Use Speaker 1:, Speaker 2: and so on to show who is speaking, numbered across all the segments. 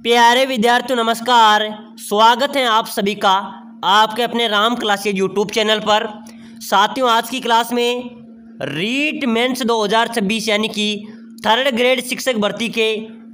Speaker 1: प्यारे विद्यार्थियों नमस्कार। स्वागत है आप सभी का आपके अपने राम क्लासेज यूट्यूब चैनल पर। साथियों, आज की क्लास में रीट मेंस 2026 यानी कि थर्ड ग्रेड शिक्षक भर्ती के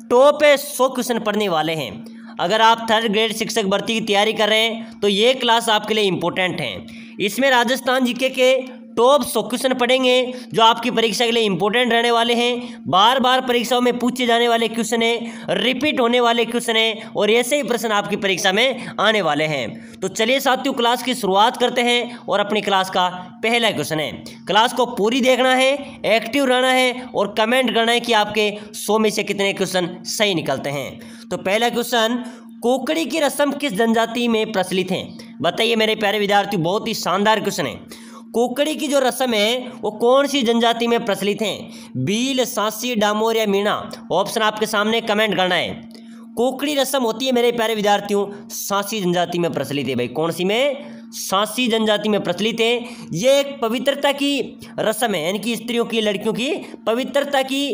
Speaker 1: टॉप 100 क्वेश्चन पढ़ने वाले हैं। अगर आप थर्ड ग्रेड शिक्षक भर्ती की तैयारी कर रहे हैं तो ये क्लास आपके लिए इम्पोर्टेंट है। इसमें राजस्थान जीके के टॉप 100 क्वेश्चन पढ़ेंगे जो आपकी परीक्षा के लिए इंपॉर्टेंट रहने वाले हैं। बार बार परीक्षाओं में पूछे जाने वाले क्वेश्चन है, रिपीट होने वाले क्वेश्चन है और ऐसे ही प्रश्न आपकी परीक्षा में आने वाले हैं। तो चलिए साथियों, क्लास की शुरुआत करते हैं और अपनी क्लास का पहला क्वेश्चन है। क्लास को पूरी देखना है, एक्टिव रहना है और कमेंट करना है कि आपके 100 में से कितने क्वेश्चन सही निकलते हैं। तो पहला क्वेश्चन, कोकड़ी की रस्म किस जनजाति में प्रचलित है? बताइए मेरे प्यारे विद्यार्थी, बहुत ही शानदार क्वेश्चन है। कोकड़ी की जो रस्म है वो कौन सी जनजाति में प्रचलित है? भील, सांसी, डामोर या मीणा? ऑप्शन आपके सामने कमेंट करना है। कोकड़ी रस्म होती है मेरे प्यारे विद्यार्थियों सांसी जनजाति में प्रचलित है। भाई कौन सी में? सांसी जनजाति में प्रचलित है। ये एक पवित्रता की रस्म है, यानी कि स्त्रियों की, लड़कियों की पवित्रता की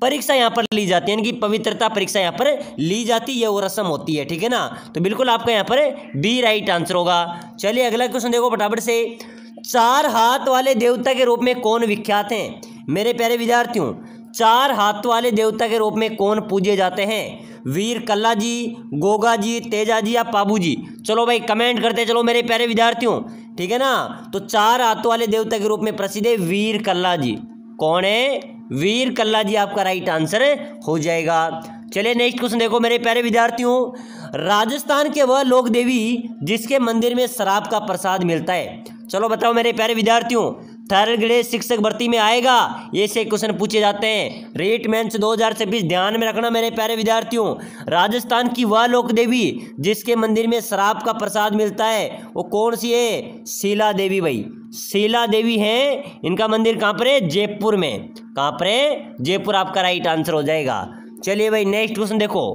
Speaker 1: परीक्षा यहाँ पर ली जाती है, यानी कि पवित्रता परीक्षा यहाँ पर ली जाती है, वो रस्म होती है। ठीक है ना? तो बिल्कुल आपका यहाँ पर बी राइट आंसर होगा। चलिए अगला क्वेश्चन देखो फटाफट से। चार हाथ वाले देवता के रूप में कौन विख्यात हैं? मेरे प्यारे विद्यार्थियों, चार हाथ वाले देवता के रूप में कौन पूजे जाते हैं? वीर कल्ला जी, गोगा जी, तेजा जी या पाबू जी? चलो भाई कमेंट करते चलो मेरे प्यारे विद्यार्थियों। ठीक है ना? तो चार हाथ वाले देवता के रूप में प्रसिद्ध है वीर कल्ला जी। कौन है? वीर कल्ला जी आपका राइट आंसर हो जाएगा। चलिए नेक्स्ट क्वेश्चन देखो मेरे प्यारे विद्यार्थियों। राजस्थान के वह लोक देवी जिसके मंदिर में शराब का प्रसाद मिलता है? चलो बताओ मेरे प्यारे विद्यार्थियों, थर्ड ग्रेड शिक्षक भर्ती में आएगा, ये से क्वेश्चन पूछे जाते हैं। रीट मेंस 2026 ध्यान में रखना मेरे प्यारे विद्यार्थियों। राजस्थान की वह लोक देवी जिसके मंदिर में शराब का प्रसाद मिलता है वो कौन सी है? शीला देवी। भाई शीला देवी हैं, इनका मंदिर कहाँ पर है? जयपुर में। कहाँ पर है? जयपुर आपका राइट आंसर हो जाएगा। चलिए भाई नेक्स्ट क्वेश्चन देखो।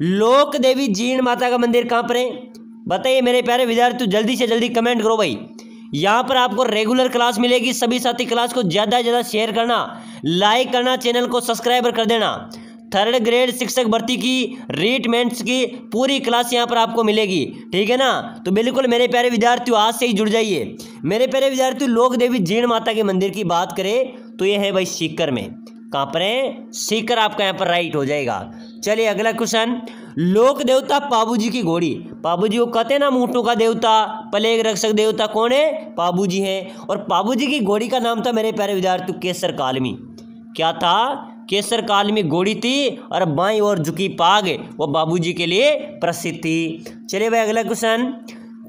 Speaker 1: लोक देवी जीण माता का मंदिर कहाँ पर है? बताइए मेरे प्यारे विद्यार्थी, जल्दी से जल्दी कमेंट करो भाई। यहाँ पर आपको रेगुलर क्लास मिलेगी। सभी साथी क्लास को ज़्यादा से ज़्यादा शेयर करना, लाइक करना, चैनल को सब्सक्राइब कर देना। थर्ड ग्रेड शिक्षक भर्ती की रीट मेंस की पूरी क्लास यहाँ पर आपको मिलेगी। ठीक है ना? तो बिल्कुल मेरे प्यारे विद्यार्थियों आज से ही जुड़ जाइए। मेरे प्यारे विद्यार्थियों, लोक देवी जीण माता के मंदिर की बात करें तो ये है भाई सीकर में। कहाँ पर है? सीकर आपका यहाँ पर राइट हो जाएगा। चलिए अगला क्वेश्चन। लोक देवता पाबू जी की घोड़ी, पाबू जी को कहते हैं ना ऊँटों का देवता, प्लेग रक्षक देवता, कौन है? पाबू जी हैं। और पाबू जी की घोड़ी का नाम था मेरे प्यारे विद्यार्थियों केसर कालमी। क्या था? केसर कालमी घोड़ी थी और बाईं ओर झुकी पाग वो बाबू जी के लिए प्रसिद्ध थी। चलिए भाई अगला क्वेश्चन।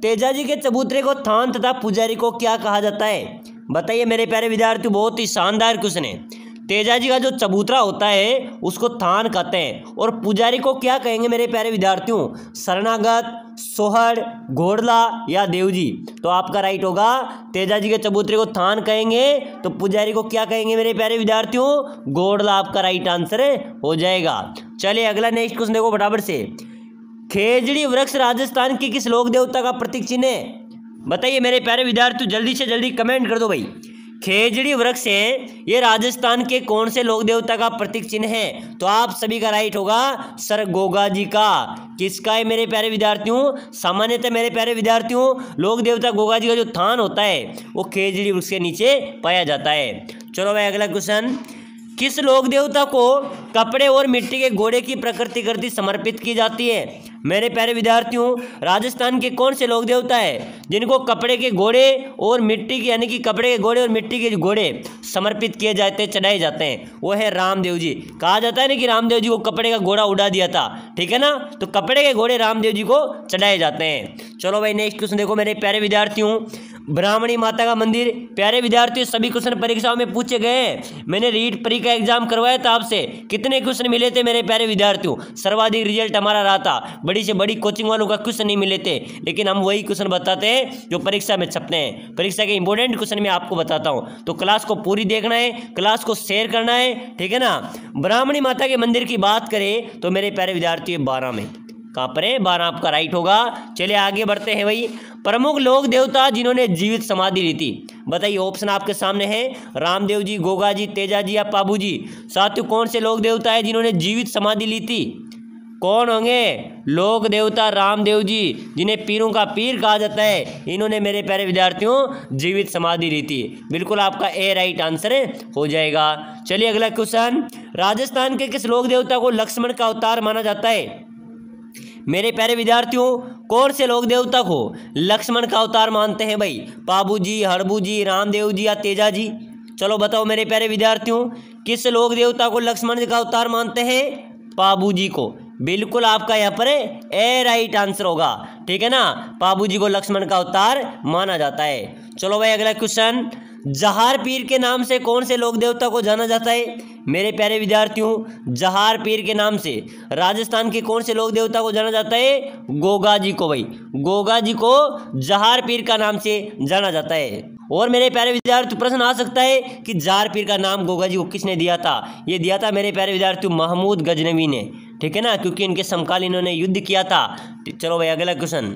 Speaker 1: तेजा जी के चबूतरे को थान तथा पुजारी को क्या कहा जाता है? बताइए मेरे प्यारे विद्यार्थियों, बहुत ही शानदार क्वेश्चन है। तेजा जी का जो चबूतरा होता है उसको थान कहते हैं और पुजारी को क्या कहेंगे मेरे प्यारे विद्यार्थियों? शरणागत, सोहर, घोड़ला या देव जी? तो आपका राइट होगा, तेजा जी के चबूतरे को थान कहेंगे तो पुजारी को क्या कहेंगे मेरे प्यारे विद्यार्थियों? घोड़ला आपका राइट आंसर हो जाएगा। चलिए अगला नेक्स्ट क्वेश्चन देखो फटाफट से। खेजड़ी वृक्ष राजस्थान की किस लोक देवता का प्रतीक चिन्ह है? बताइए मेरे प्यारे विद्यार्थियों, जल्दी से जल्दी कमेंट कर दो भाई। खेजड़ी वृक्ष है, ये राजस्थान के कौन से लोक देवता का प्रतीक चिन्ह है? तो आप सभी का राइट होगा सर गोगा जी का। किसका है मेरे प्यारे विद्यार्थियों? सामान्यतः मेरे प्यारे विद्यार्थियों लोक देवता गोगा जी का जो थान होता है वो खेजड़ी वृक्ष के नीचे पाया जाता है। चलो भाई अगला क्वेश्चन। किस लोक देवता को कपड़े और मिट्टी के घोड़े की प्रकृति समर्पित की जाती है? मेरे प्यारे विद्यार्थियों, राजस्थान के कौन से लोक देवता है जिनको कपड़े के घोड़े और मिट्टी के, यानी कि कपड़े के घोड़े और मिट्टी के घोड़े समर्पित किए जाते हैं, चढ़ाए जाते हैं? वो है रामदेव जी। कहा जाता है ना कि रामदेव जी को कपड़े का घोड़ा उड़ा दिया था। ठीक है ना? तो कपड़े के घोड़े रामदेव जी को चढ़ाए जाते हैं। चलो भाई नेक्स्ट क्वेश्चन देखो मेरे प्यारे विद्यार्थियों। ब्राह्मणी माता का मंदिर, प्यारे विद्यार्थियों सभी क्वेश्चन परीक्षाओं में पूछे गए। मैंने रीट परी का एग्जाम करवाया था आपसे, कितने क्वेश्चन मिले थे मेरे प्यारे विद्यार्थियों? सर्वाधिक रिजल्ट हमारा रहा था। बड़ी से बड़ी कोचिंग वालों का क्वेश्चन नहीं मिले थे, लेकिन हम वही क्वेश्चन बताते हैं जो परीक्षा में छपते हैं। परीक्षा के इंपॉर्टेंट क्वेश्चन मैं आपको बताता हूँ, तो क्लास को पूरी देखना है, क्लास को शेयर करना है। ठीक है ना? ब्राह्मणी माता के मंदिर की बात करें तो मेरे प्यारे विद्यार्थियों 12 में। कहाँ पर है? 12 आपका राइट होगा। चलिए आगे बढ़ते हैं भाई। प्रमुख लोक देवता जिन्होंने जीवित समाधि ली थी, बताइए। ऑप्शन आपके सामने है, रामदेव जी, गोगा जी, तेजा जी या पाबू जी। साथियों कौन से लोक देवता है जिन्होंने जीवित समाधि ली थी? कौन होंगे? लोक देवता रामदेव जी, जिन्हें पीरों का पीर कहा जाता है। इन्होंने मेरे प्यारे विद्यार्थियों जीवित समाधि ली थी। बिल्कुल आपका ए राइट आंसर हो जाएगा। चलिए अगला क्वेश्चन, राजस्थान के किस लोक देवता को लक्ष्मण का अवतार माना जाता है? मेरे प्यारे विद्यार्थियों, कौन से लोक देवता को लक्ष्मण का अवतार मानते हैं भाई? पाबू जी, हड़बू जी, रामदेव जी या तेजा जी? चलो बताओ मेरे प्यारे विद्यार्थियों, किस लोक देवता को लक्ष्मण का अवतार मानते हैं? पाबू जी को। बिल्कुल आपका यहाँ पर ए राइट आंसर होगा, ठीक है ना। पाबू जी को लक्ष्मण का अवतार माना जाता है। चलो भाई अगला क्वेश्चन, जहार पीर के नाम से कौन से लोक देवता को जाना जाता है? मेरे प्यारे विद्यार्थियों, जहार पीर के नाम से राजस्थान के कौन से लोक देवता को जाना जाता है? गोगा जी को भाई, गोगा जी को जहार पीर का नाम से जाना जाता है। और मेरे प्यारे विद्यार्थी प्रश्न आ सकता है कि जहार पीर का नाम गोगा जी को किसने दिया था? ये दिया था मेरे प्यारे विद्यार्थियों महमूद गजनवी ने, ठीक है ना, क्योंकि इनके समकालीन इन्होंने युद्ध किया था। चलो भाई अगला क्वेश्चन,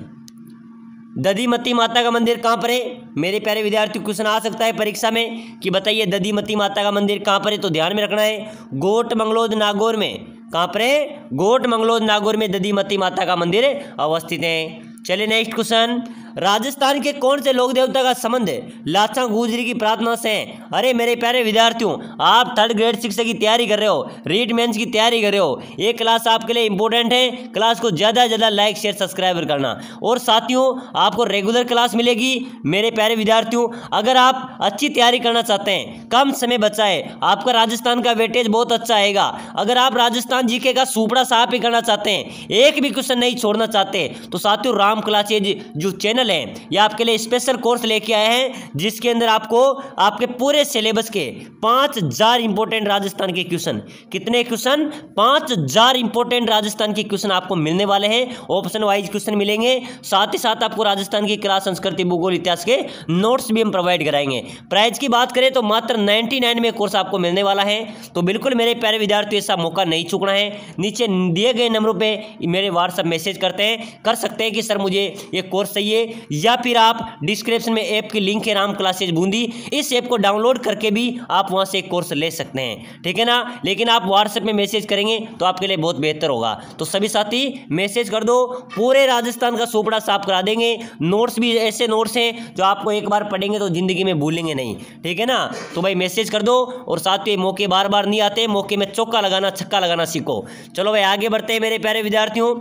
Speaker 1: दधिमती माता का मंदिर कहाँ पर है? मेरे प्यारे विद्यार्थी क्वेश्चन आ सकता है परीक्षा में कि बताइए दधिमती माता का मंदिर कहाँ पर है, तो ध्यान में रखना है गोट मंगलोद नागौर में। कहाँ पर है? गोट मंगलोद नागौर में दधिमती माता का मंदिर अवस्थित है। चलिए नेक्स्ट क्वेश्चन, राजस्थान के कौन से लोक देवता का संबंध लाचा गुजरी की प्रार्थना से है? अरे मेरे प्यारे विद्यार्थियों, आप थर्ड ग्रेड शिक्षा की तैयारी कर रहे हो, रीट मेंस की तैयारी कर रहे हो, ये क्लास आपके लिए इंपॉर्टेंट है। क्लास को ज़्यादा से ज़्यादा लाइक शेयर सब्सक्राइब करना। और साथियों आपको रेगुलर क्लास मिलेगी। मेरे प्यारे विद्यार्थियों, अगर आप अच्छी तैयारी करना चाहते हैं, कम समय बचा है, आपका राजस्थान का वेटेज बहुत अच्छा आएगा। अगर आप राजस्थान जीके का सुपड़ा साफ ही करना चाहते हैं, एक भी क्वेश्चन नहीं छोड़ना चाहते, तो साथियों राम क्लासेज जो चैनल है ये आपके लिए स्पेशल कोर्स लेके आए हैं, जिसके अंदर आपको आपके पूरे सिलेबस के 5000 इंपॉर्टेंट राजस्थान के क्वेश्चन, कितने क्वेश्चन? 5000 इंपॉर्टेंट राजस्थान के क्वेश्चन आपको मिलने वाले हैं। ऑप्शन वाइज क्वेश्चन मिलेंगे, साथ ही साथ आपको राजस्थान की कला, संस्कृति, भूगोल, इतिहास के नोट्स भी हम प्रोवाइड कराएंगे। प्राइस की बात करें तो मात्र 99 में कोर्स आपको मिलने वाला है। तो बिल्कुल मेरे प्यारे विद्यार्थियों, ऐसा मौका नहीं चूकना है। नीचे दिए गए नंबरों पर मेरे व्हाट्सएप मैसेज कर सकते हैं कि सर मुझे ये कोर्स चाहिए, या फिर आप डिस्क्रिप्शन में ऐप की लिंक है राम क्लासेज बूंदी, इस ऐप को डाउनलोड करके भी आप वहां से कोर्स ले सकते हैं, ठीक है ना। लेकिन आप व्हाट्सएप में मैसेज करेंगे तो आपके लिए बहुत बेहतर होगा। तो सभी साथी मैसेज कर दो, पूरे राजस्थान का सोपड़ा साफ करा देंगे। नोट्स भी ऐसे नोट्स हैं जो आपको एक बार पढ़ेंगे तो जिंदगी में भूलेंगे नहीं, ठीक है ना। तो भाई मैसेज कर दो। और साथ ही मौके बार बार नहीं आते, मौके में चौका लगाना, छक्का लगाना सीखो। चलो भाई आगे बढ़ते हैं मेरे प्यारे विद्यार्थियों।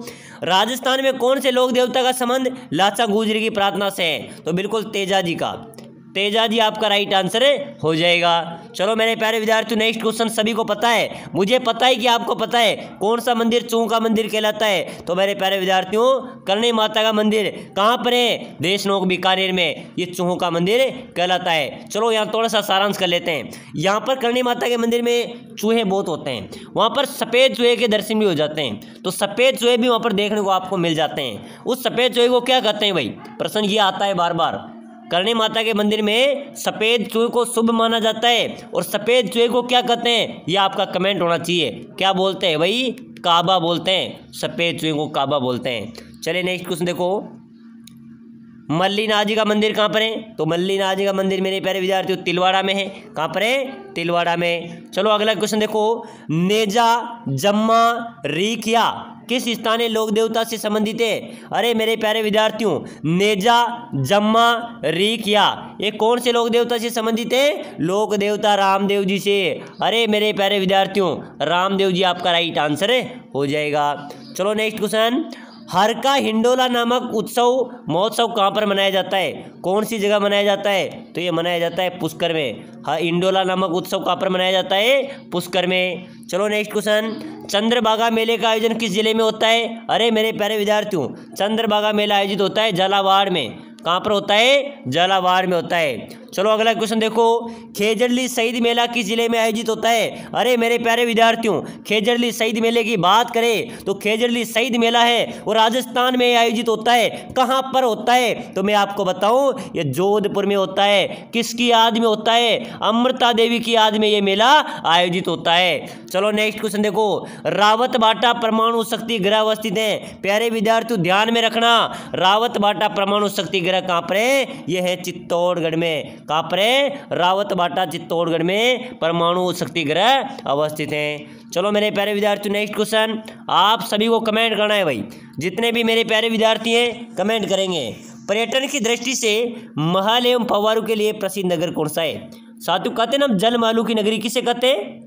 Speaker 1: राजस्थान में कौन से लोक देवता का संबंध लाचा गुजरी की प्रार्थना से है? तो बिल्कुल तेजा जी का। तेजा जी आपका राइट आंसर हो जाएगा। चलो मेरे प्यारे विद्यार्थियों, नेक्स्ट क्वेश्चन सभी को पता है, मुझे पता है कि आपको पता है, कौन सा मंदिर चूह का मंदिर कहलाता है? तो मेरे प्यारे विद्यार्थियों, करणी माता का मंदिर कहाँ पर है? देशनोक बीकानेर में ये चूह का मंदिर कहलाता है। चलो यहाँ थोड़ा सा सारांश कर लेते हैं। यहाँ पर करणी माता के मंदिर में चूहे बहुत होते हैं, वहाँ पर सफ़ेद चूहे के दर्शन भी हो जाते हैं। तो सफ़ेद चूहे भी वहाँ पर देखने को आपको मिल जाते हैं। उस सफ़ेद चूहे को क्या कहते हैं भाई? प्रश्न ये आता है बार बार। करणी माता के मंदिर में सफ़ेद चूहे को शुभ माना जाता है। और सफ़ेद चूहे को क्या कहते हैं? ये आपका कमेंट होना चाहिए। क्या बोलते हैं भाई? काबा बोलते हैं। सफ़ेद चूहे को काबा बोलते हैं। चलिए नेक्स्ट क्वेश्चन देखो, मल्लीनाथ जी का मंदिर कहाँ पर है? तो मल्लीनाथ जी का मंदिर मेरे प्यारे विद्यार्थियों तिलवाड़ा में है। कहाँ पर है? तिलवाड़ा में। चलो अगला क्वेश्चन देखो, नेजा, जम्मा, रीखिया किस स्थानीय लोक देवता से संबंधित है? अरे मेरे प्यारे विद्यार्थियों, नेजा, जम्मा, रीखिया ये कौन से लोक देवता से संबंधित है? लोक देवता रामदेव जी से। अरे मेरे प्यारे विद्यार्थियों, रामदेव जी आपका राइट आंसर हो जाएगा। चलो नेक्स्ट क्वेश्चन, हर का हिंडोला नामक महोत्सव कहाँ पर मनाया जाता है? कौन सी जगह मनाया जाता है? तो ये मनाया जाता है पुष्कर में। हाँ, हिंडोला नामक उत्सव कहाँ पर मनाया जाता है? पुष्कर में। चलो नेक्स्ट क्वेश्चन, चंद्रभागा मेले का आयोजन किस जिले में होता है? अरे मेरे प्यारे विद्यार्थियों, चंद्रभागा मेला आयोजित होता है झालावाड़ में। कहाँ पर होता है? झालावाड़ में होता है। चलो अगला क्वेश्चन देखो, खेजड़ली शहीद मेला किस जिले में आयोजित होता है? अरे मेरे प्यारे विद्यार्थियों, खेजड़ली शहीद मेले की बात करें तो खेजड़ली शहीद मेला है वो राजस्थान में आयोजित होता है। कहाँ पर होता है? तो मैं आपको बताऊं, ये जोधपुर में होता है। किसकी याद में होता है? अमृता देवी की याद में ये मेला आयोजित होता है। चलो नेक्स्ट क्वेश्चन देखो, रावत बाटा परमाणु शक्ति गृह अवस्थित है। प्यारे विद्यार्थियों ध्यान में रखना, रावत बाटा परमाणु शक्ति गृह कहाँ पर है? यह है चित्तौड़गढ़ में। कहाँ पर है? रावत बाटा चित्तौड़गढ़ में परमाणु शक्ति ग्रह अवस्थित हैं। चलो मेरे प्यारे विद्यार्थियों, नेक्स्ट क्वेश्चन आप सभी को कमेंट करना है भाई। जितने भी मेरे प्यारे विद्यार्थी हैं कमेंट करेंगे। पर्यटन की दृष्टि से महल एवं फव्वारों के लिए प्रसिद्ध नगर कौन सा है? साथियों कहते हैं ना जल महलों की नगरी, किसे कहते हैं?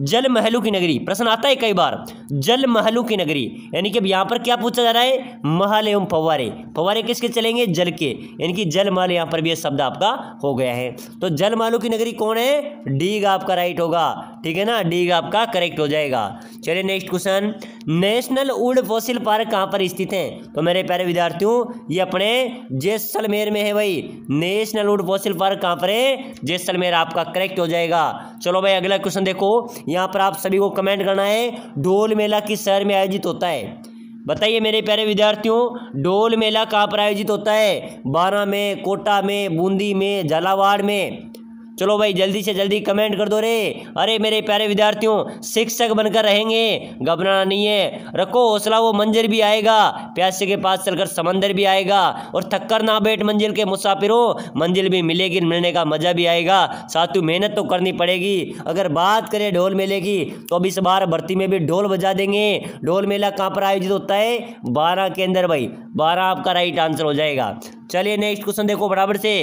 Speaker 1: जल महलों की नगरी। प्रश्न आता है कई बार, जल महलों की नगरी, यानी कि अब यहाँ पर क्या पूछा जा रहा है? महल एवं फव्वारे। फव्वारे किसके चलेंगे? जल के, यानी कि जल महल यहाँ पर भी यह शब्द आपका हो गया है। तो जल महलों की नगरी कौन है? डी आपका राइट होगा, ठीक है ना, डी आपका करेक्ट हो जाएगा। चलिए next question, national would fossil park कहाँ पर स्थित है? तो मेरे प्यारे विद्यार्थियों ये अपने जैसलमेर में है भाई। नेशनल वुड फॉसिल पार्क कहाँ पर है? जैसलमेर आपका करेक्ट हो जाएगा। चलो भाई अगला क्वेश्चन देखो, यहाँ पर आप सभी को कमेंट करना है। ढोल मेला किस शहर में आयोजित होता है? बताइए मेरे प्यारे विद्यार्थियों, ढोल मेला कहाँ पर आयोजित होता है? बारा में, कोटा में, बूंदी में, झालावाड़ में? चलो भाई जल्दी से जल्दी कमेंट कर दो रे। अरे मेरे प्यारे विद्यार्थियों शिक्षक बनकर रहेंगे, घबराना नहीं है, रखो हौसला, वो मंजिल भी आएगा, प्यासे के पास चलकर समंदर भी आएगा, और थक्कर ना बैठ मंजिल के मुसाफिरों, मंजिल भी मिलेगी, मिलने का मजा भी आएगा। साथियों मेहनत तो करनी पड़ेगी। अगर बात करें ढोल मेले की तो अब इस बार भर्ती में भी ढोल बजा देंगे। ढोल मेला कहाँ पर आयोजित होता है? बारा के अंदर भाई, बारा आपका राइट आंसर हो जाएगा। चलिए नेक्स्ट क्वेश्चन देखो बराबर से,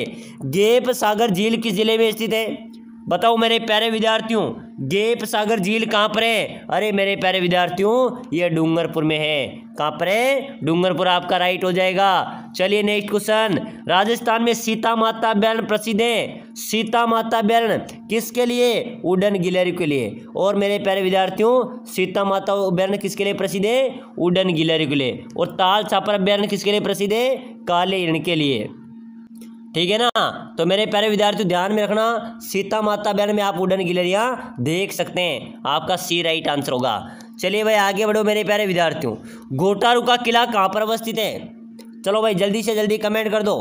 Speaker 1: गेप सागर झील किस जिले में स्थित है? बताओ मेरे प्यारे विद्यार्थियों गेप सागर झील कहाँ पर है? अरे मेरे प्यारे विद्यार्थियों ये डूंगरपुर में है। कहाँ पर है? डूंगरपुर आपका राइट हो जाएगा। चलिए नेक्स्ट क्वेश्चन, राजस्थान में सीता माता अभ्यारण्य प्रसिद्ध है। सीता माता अभ्यारण्य किसके लिए? उड़न गिलहरी के लिए। और मेरे प्यारे विद्यार्थियों सीता माता अभ्यारण्य किसके लिए प्रसिद्ध है? उड़न गिलहरी के लिए। और ताल छापर अभ्यारण्य किसके लिए प्रसिद्ध है? काले हिरण के लिए, ठीक है ना। तो मेरे प्यारे विद्यार्थियों ध्यान में रखना, सीता माता अभ्यारण्य में आप उड़न गिलहरियाँ देख सकते हैं, आपका सी राइट आंसर होगा। चलिए भाई आगे बढ़ो मेरे प्यारे विद्यार्थियों, घोटारू का किला कहाँ पर अवस्थित है? चलो भाई जल्दी से जल्दी कमेंट कर दो।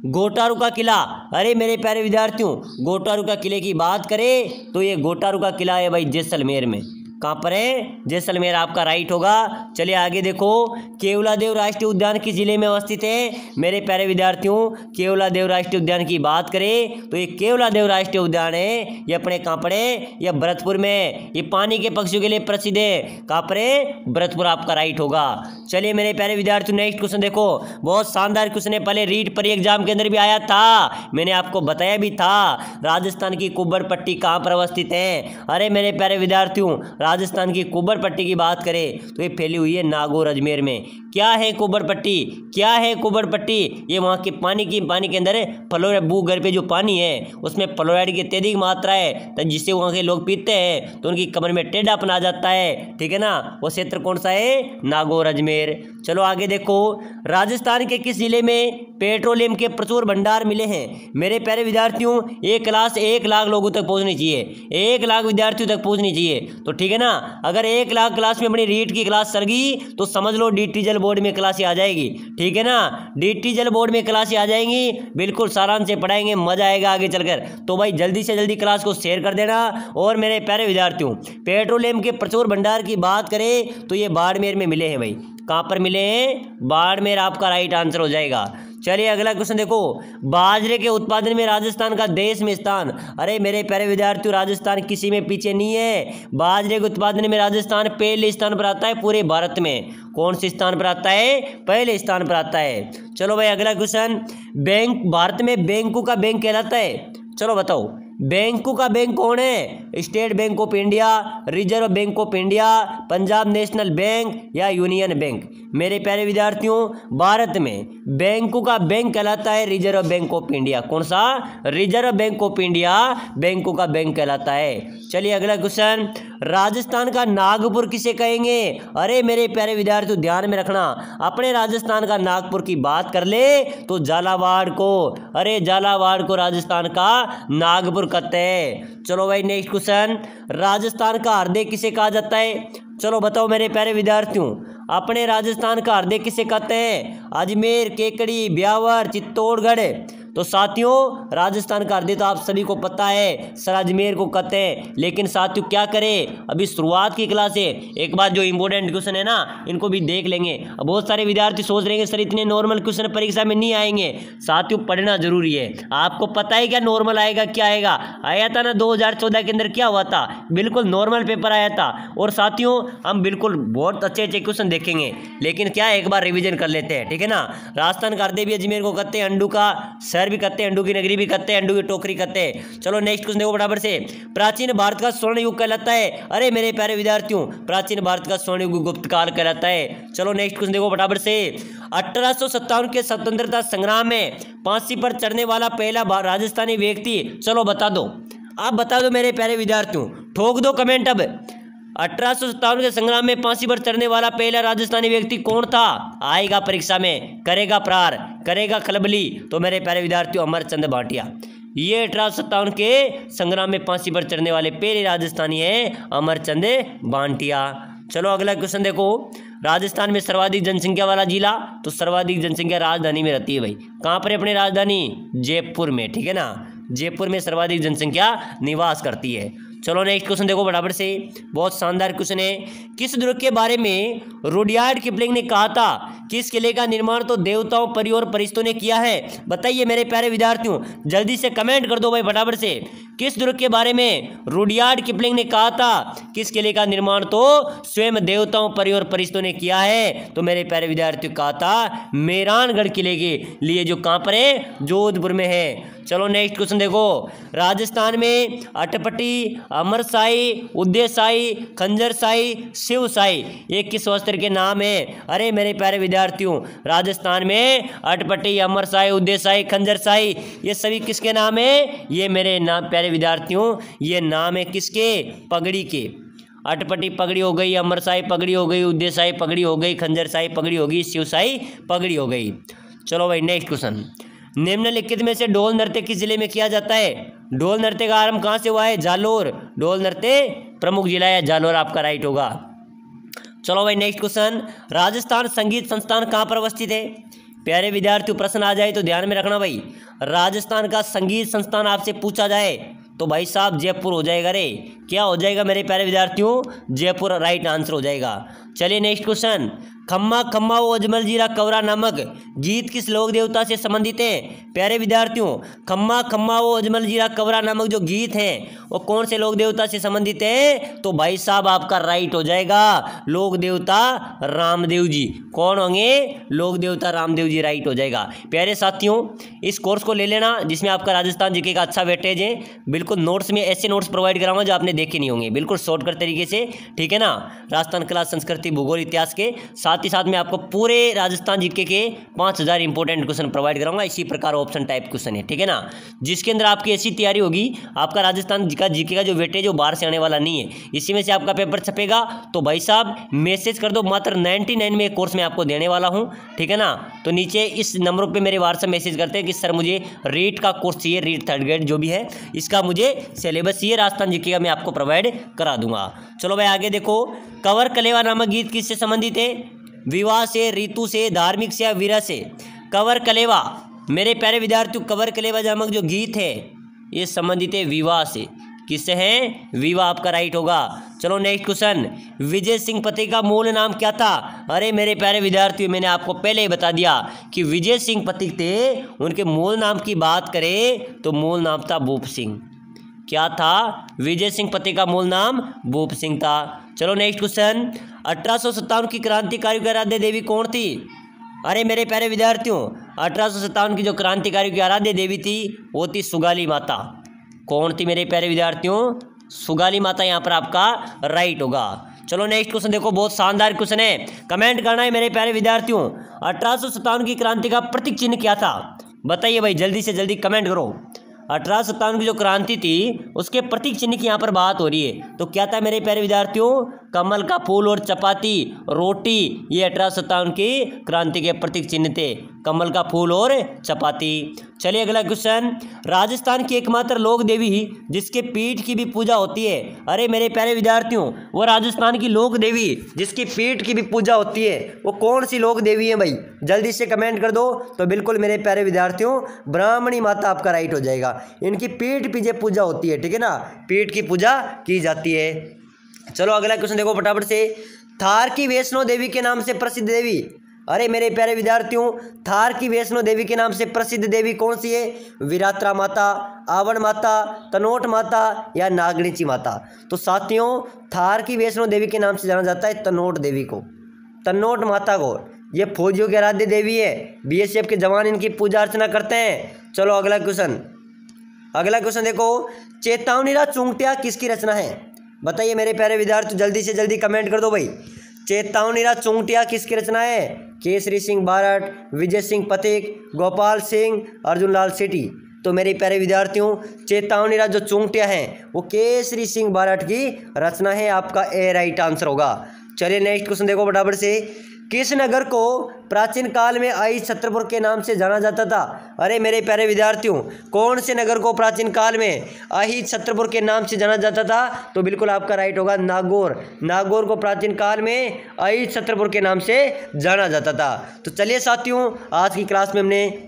Speaker 1: घोटारू का किला, अरे मेरे प्यारे विद्यार्थियों घोटारू का किले की बात करें तो ये घोटारू का किला है भाई जैसलमेर में। कहाँ पर है? जैसलमेर आपका राइट होगा। चलिए आगे देखो, केवलादेव राष्ट्रीय उद्यान किस जिले में अवस्थित है? मेरे प्यारे विद्यार्थियों केवलादेव राष्ट्रीय उद्यान की बात करें तो ये केवलादेव राष्ट्रीय उद्यान है, ये अपने कहाँ पर है? ये भरतपुर में। ये पानी के पक्षियों के लिए प्रसिद्ध है। कहाँ पर है? भरतपुर आपका राइट होगा। चलिए मेरे प्यारे विद्यार्थियों नेक्स्ट क्वेश्चन देखो, बहुत शानदार क्वेश्चन है, पहले रीट पर एग्जाम के अंदर भी आया था, मैंने आपको बताया भी था। राजस्थान की कुब्बड़ पट्टी कहाँ पर अवस्थित है? अरे मेरे प्यारे विद्यार्थियों राजस्थान की कुब्बड़ पट्टी की बात करें तो ये फैली हुई है नागौर अजमेर में। क्या है कुब्बड़ पट्टी? क्या है कुब्बड़ पट्टी? ये वहाँ के पानी के अंदर फ्लोराइड, भूगर्भ पे जो पानी है उसमें फ्लोराइड की अत्यधिक मात्रा है, तो जिससे वहाँ के लोग पीते हैं तो उनकी कमर में टेढ़ापन आ जाता है, ठीक है ना। वो क्षेत्र कौन सा है? नागौर अजमेर। चलो आगे देखो, राजस्थान के किस जिले में पेट्रोलियम के प्रचुर भंडार मिले हैं? मेरे प्यारे विद्यार्थियों ये क्लास 1 लाख लोगों तक पहुंचनी चाहिए, 1 लाख विद्यार्थियों तक पहुंचनी चाहिए, तो ठीक है ना। अगर 1 लाख क्लास में अपनी रीट की क्लास सर गई तो समझ लो डीटी जल बोर्ड में क्लासें आ जाएगी, ठीक है ना। डीटी जल बोर्ड में क्लासें आ जाएंगी, बिल्कुल सारांश से पढ़ाएंगे, मजा आएगा आगे चलकर। तो भाई जल्दी से जल्दी क्लास को शेयर कर देना। और मेरे प्यारे विद्यार्थियों पेट्रोलियम के प्रचुर भंडार की बात करें तो ये बाड़मेर में मिले हैं भाई। कहाँ पर मिले हैं? बाड़मेर आपका राइट आंसर हो जाएगा। चलिए अगला क्वेश्चन देखो, बाजरे के उत्पादन में राजस्थान का देश में स्थान। अरे मेरे प्यारे विद्यार्थियों राजस्थान किसी में पीछे नहीं है, बाजरे के उत्पादन में राजस्थान पहले स्थान पर आता है पूरे भारत में। कौन से स्थान पर आता है? पहले स्थान पर आता है। चलो भाई अगला क्वेश्चन, बैंक भारत में बैंकों का बैंक कहलाता है, चलो बताओ बैंकों का बैंक कौन है? State bank of India, reserve bank of India, Punjab national bank या यूनियन बैंक? मेरे प्यारे विद्यार्थियों भारत में बैंकों का बैंक कहलाता है रिजर्व बैंक ऑफ इंडिया। कौन सा? रिजर्व बैंक ऑफ इंडिया बैंकों का बैंक कहलाता है। चलिए अगला क्वेश्चन, राजस्थान का नागपुर किसे कहेंगे? अरे मेरे प्यारे विद्यार्थियों ध्यान में रखना, अपने राजस्थान का नागपुर की बात कर ले तो झालावाड़ को, अरे झालावाड़ को राजस्थान का नागपुर कहते हैं। चलो भाई नेक्स्ट क्वेश्चन, राजस्थान का हृदय किसे कहा जाता है? चलो बताओ मेरे प्यारे विद्यार्थियों अपने राजस्थान का हृदय किसे कहते हैं? अजमेर, केकड़ी, ब्यावर, चित्तौड़गढ़? तो साथियों राजस्थान का हृदय तो आप सभी को पता है, सर अजमेर को कहते हैं। लेकिन साथियों क्या करें, अभी शुरुआत की क्लास है, एक बार जो इंपॉर्टेंट क्वेश्चन है ना इनको भी देख लेंगे। अब बहुत सारे विद्यार्थी सोच रहे हैं सर इतने नॉर्मल क्वेश्चन परीक्षा में नहीं आएंगे। साथियों पढ़ना जरूरी है। आपको पता है क्या नॉर्मल आएगा, क्या आएगा, आया था ना 2014 के अंदर क्या हुआ था, बिल्कुल नॉर्मल पेपर आया था। और साथियों हम बिल्कुल बहुत अच्छे अच्छे क्वेश्चन देखेंगे, लेकिन क्या एक बार रिवीजन कर लेते हैं, ठीक है ना। राजस्थान का हृदय भी अजमेर को कहते हैं, अंडू का शहर भी कहते हैं, अंडू की नगरी भी कहते हैं, अंडू की टोकरी कहते हैं। चलो नेक्स्ट क्वेश्चन देखो बराबर से। प्राचीन भारत का स्वर्ण युग कहलाता है, अरे मेरे प्यारे विद्यार्थियों प्राचीन भारत का स्वर्ण युग गुप्त काल कहलाता है। चलो नेक्स्ट क्वेश्चन देखो बराबर से। 1857 के स्वतंत्रता संग्राम में फांसी पर चढ़ने वाला पहला राजस्थानी व्यक्ति, चलो बता दो, आप बता दो मेरे प्यारे विद्यार्थियों, ठोक दो कमेंट। अब 1857 के संग्राम में फांसी पर चढ़ने वाला पहला राजस्थानी व्यक्ति कौन था, आएगा परीक्षा में, करेगा प्रहार, करेगा खलबली, तो मेरे प्यारे विद्यार्थियों अमरचंद भाटिया। ये 1857 के संग्राम में फांसी पर चढ़ने वाले पहले राजस्थानी है अमरचंद भाटिया। चलो अगला क्वेश्चन देखो। राजस्थान में सर्वाधिक जनसंख्या वाला जिला, तो सर्वाधिक जनसंख्या राजधानी में रहती है भाई। कहाँ पर अपनी राजधानी, जयपुर में, ठीक है ना, जयपुर में सर्वाधिक जनसंख्या निवास करती है। चलो नेक्स्ट क्वेश्चन देखो बराबर से, बहुत शानदार क्वेश्चन है। किस दुर्ग के बारे में रुडयार्ड किपलिंग ने कहा था कि इस किले का निर्माण तो देवताओं, परी और फरिश्तों ने किया है, बताइए मेरे प्यारे विद्यार्थियों, जल्दी से कमेंट कर दो भाई बराबर से। किस दुर्ग के बारे में रुडयार्ड किपलिंग ने कहा था कि इस किले का निर्माण तो स्वयं देवताओं, परी और फरिश्तों ने किया है, तो मेरे प्यारे विद्यार्थियों कहा था मेहरानगढ़ किले के लिए, जो कहाँ पर है, जोधपुर में है। चलो नेक्स्ट क्वेश्चन देखो। राजस्थान में अटपटी, अमरशाही, उदयशाही, खंजरशाही, शिवशाही, ये किस वस्त्र के नाम है, अरे मेरे प्यारे विद्यार्थियों राजस्थान में अटपटी, अमरशाही, उदयशाही, खंजरशाही, ये सभी किसके नाम है, ये मेरे नाम प्यारे विद्यार्थियों ये नाम है किसके, पगड़ी के। अटपटी पगड़ी हो गई, अमरशाही पगड़ी हो गई, उदयशाही पगड़ी हो गई, खंजरशाही पगड़ी हो गई, शिवशाही पगड़ी हो गई। चलो भाई नेक्स्ट क्वेश्चन। निम्नलिखित में से ढोल नृत्य किस जिले में किया जाता है, ढोल नृत्य का आरंभ कहाँ से हुआ है, जालोर, ढोल नृत्य प्रमुख जिला है जालोर, आपका राइट होगा। चलो भाई नेक्स्ट क्वेश्चन। राजस्थान संगीत संस्थान कहाँ पर अवस्थित है, प्यारे विद्यार्थियों प्रश्न आ जाए तो ध्यान में रखना भाई, राजस्थान का संगीत संस्थान आपसे पूछा जाए तो भाई साहब जयपुर हो जाएगा रे, क्या हो जाएगा मेरे प्यारे विद्यार्थियों, जयपुर राइट आंसर हो जाएगा। चलिए नेक्स्ट क्वेश्चन। खम्मा खम्मा वो अजमल जीरा कवरा नामक गीत किस लोक देवता से संबंधित है, प्यारे विद्यार्थियों खम्मा खम्मा वो अजमल जीरा कवरा नामक जो गीत है वो कौन से लोक देवता से संबंधित है, तो भाई साहब आपका राइट हो जाएगा लोक देवता रामदेव जी। कौन होंगे, लोक देवता रामदेव जी, राइट हो जाएगा। प्यारे साथियों इस कोर्स को ले लेना जिसमें आपका राजस्थान जीके का अच्छा वेटेज है, बिल्कुल नोट्स में ऐसे नोट्स प्रोवाइड कराऊंगा जो आपने देखे नहीं होंगे, बिल्कुल शॉर्टकट तरीके से, ठीक है ना। राजस्थान कला, संस्कृति, भूगोल, इतिहास के साथ ही साथ में आपको पूरे राजस्थान जीके के 5000 इंपॉर्टेंट क्वेश्चन प्रोवाइड कराऊंगा, इसी प्रकार ऑप्शन टाइप क्वेश्चन है, ठीक है ना, जिसके अंदर आपकी ऐसी तैयारी होगी आपका राजस्थान का जीके का जो वेटेज जो बाहर से आने वाला नहीं है, इसी में से आपका पेपर छपेगा। तो भाई साहब मैसेज कर दो, मात्र 99 में कोर्स में आपको देने वाला हूं, ठीक है ना। तो नीचे इस नंबरों पे मेरे व्हाट्सएप मैसेज करते हैं कि सर मुझे रीट का कोर्स चाहिए, रीट थर्ड ग्रेड जो भी है इसका मुझे सिलेबस चाहिए, राजस्थान जीके का मैं आपको प्रोवाइड करा दूंगा। चलो भाई आगे देखो। कंवर कलेवा नामक गीत किससे संबंधित है, विवाह से, ऋतु से, धार्मिक से या विरह से। कंवर कलेवा मेरे प्यारे विद्यार्थियों कंवर कलेवा नामक जो गीत है ये संबंधित है विवाह से, किससे है, विवाह, आपका राइट होगा। चलो नेक्स्ट क्वेश्चन। विजय सिंह पति का मूल नाम क्या था, अरे मेरे प्यारे विद्यार्थियों मैंने आपको पहले ही बता दिया कि विजय सिंह पति थे, उनके मूल नाम की बात करें तो मूल नाम था भूप सिंह। क्या था, विजय सिंह पति का मूल नाम भूप सिंह था। चलो नेक्स्ट क्वेश्चन। 1857 की क्रांतिकारी की आराध्य देवी कौन थी, अरे मेरे प्यारे विद्यार्थियों 1857 की जो क्रांतिकारी की आराध्य देवी थी वो थी सुगाली माता। कौन थी मेरे प्यारे विद्यार्थियों, सुगाली माता, यहाँ पर आपका राइट होगा। चलो नेक्स्ट क्वेश्चन देखो, बहुत शानदार क्वेश्चन है, कमेंट करना है मेरे प्यारे विद्यार्थियों। 1857 की क्रांति का प्रतीक चिन्ह क्या था, बताइए भाई जल्दी से जल्दी कमेंट करो। 1857 की जो क्रांति थी उसके प्रतीक चिन्ह की यहाँ पर बात हो रही है, तो क्या था मेरे प्यारे विद्यार्थियों, कमल का फूल और चपाती रोटी ये 1857 की क्रांति के प्रतीक चिन्ह थे, कमल का फूल और चपाती। चलिए अगला क्वेश्चन, राजस्थान की एकमात्र लोक देवी जिसके पीठ की भी पूजा होती है, अरे मेरे प्यारे विद्यार्थियों वो राजस्थान की लोक देवी जिसकी पीठ की भी पूजा होती है वो कौन सी लोक देवी है भाई, जल्दी से कमेंट कर दो। तो बिल्कुल मेरे प्यारे विद्यार्थियों ब्राह्मणी माता आपका राइट हो जाएगा, इनकी पीठ पीछे पूजा होती है, ठीक है ना, पीठ की पूजा की जाती है। चलो अगला क्वेश्चन देखो फटाफट से, थार की वैष्णो देवी के नाम से प्रसिद्ध देवी, अरे मेरे प्यारे विद्यार्थियों थार की वैष्णो देवी के नाम से प्रसिद्ध देवी कौन सी है, विरात्रा माता, आवण माता, तनोट माता या नागणीची माता। तो साथियों थार की वैष्णो देवी के नाम से जाना जाता है तनोट देवी को, तनोट माता को, ये फौजियों की आराध्य देवी है, बीएसएफ के जवान इनकी पूजा अर्चना करते हैं। चलो अगला क्वेश्चन देखो, चेतावनीरा चुंगटिया किसकी रचना है, बताइए मेरे प्यारे विद्यार्थी जल्दी से जल्दी कमेंट कर दो भाई, चेतावनीरा चुंगटिया किसकी रचना है, केसरी सिंह बारट, विजय सिंह पथिक, गोपाल सिंह, अर्जुन लाल सेठी। तो मेरे प्यारे विद्यार्थियों चेतावनीरा जो चुंगटिया हैं वो केसरी सिंह बारट की रचना है, आपका ए राइट आंसर होगा। चलिए नेक्स्ट क्वेश्चन देखो फटाफट से, किस नगर को प्राचीन काल में अहित छत्रपुर के नाम से जाना जाता था, अरे मेरे प्यारे विद्यार्थियों कौन से नगर को प्राचीन काल में अहित छत्रपुर के नाम से जाना जाता था, तो बिल्कुल आपका राइट होगा नागौर, नागौर को प्राचीन काल में अहित छत्रपुर के नाम से जाना जाता था। तो चलिए साथियों आज की क्लास में हमने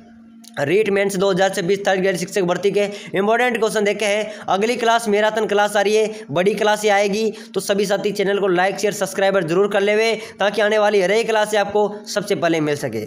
Speaker 1: रीट मेंस 2026 थर्ड ग्रेड शिक्षक भर्ती के इंपॉर्टेंट क्वेश्चन देखे हैं। अगली क्लास मैराथन क्लास आ रही है, बड़ी क्लास आएगी, तो सभी साथी चैनल को लाइक शेयर सब्सक्राइबर जरूर कर लेवे ताकि आने वाली हर एक क्लास से आपको सबसे पहले मिल सके।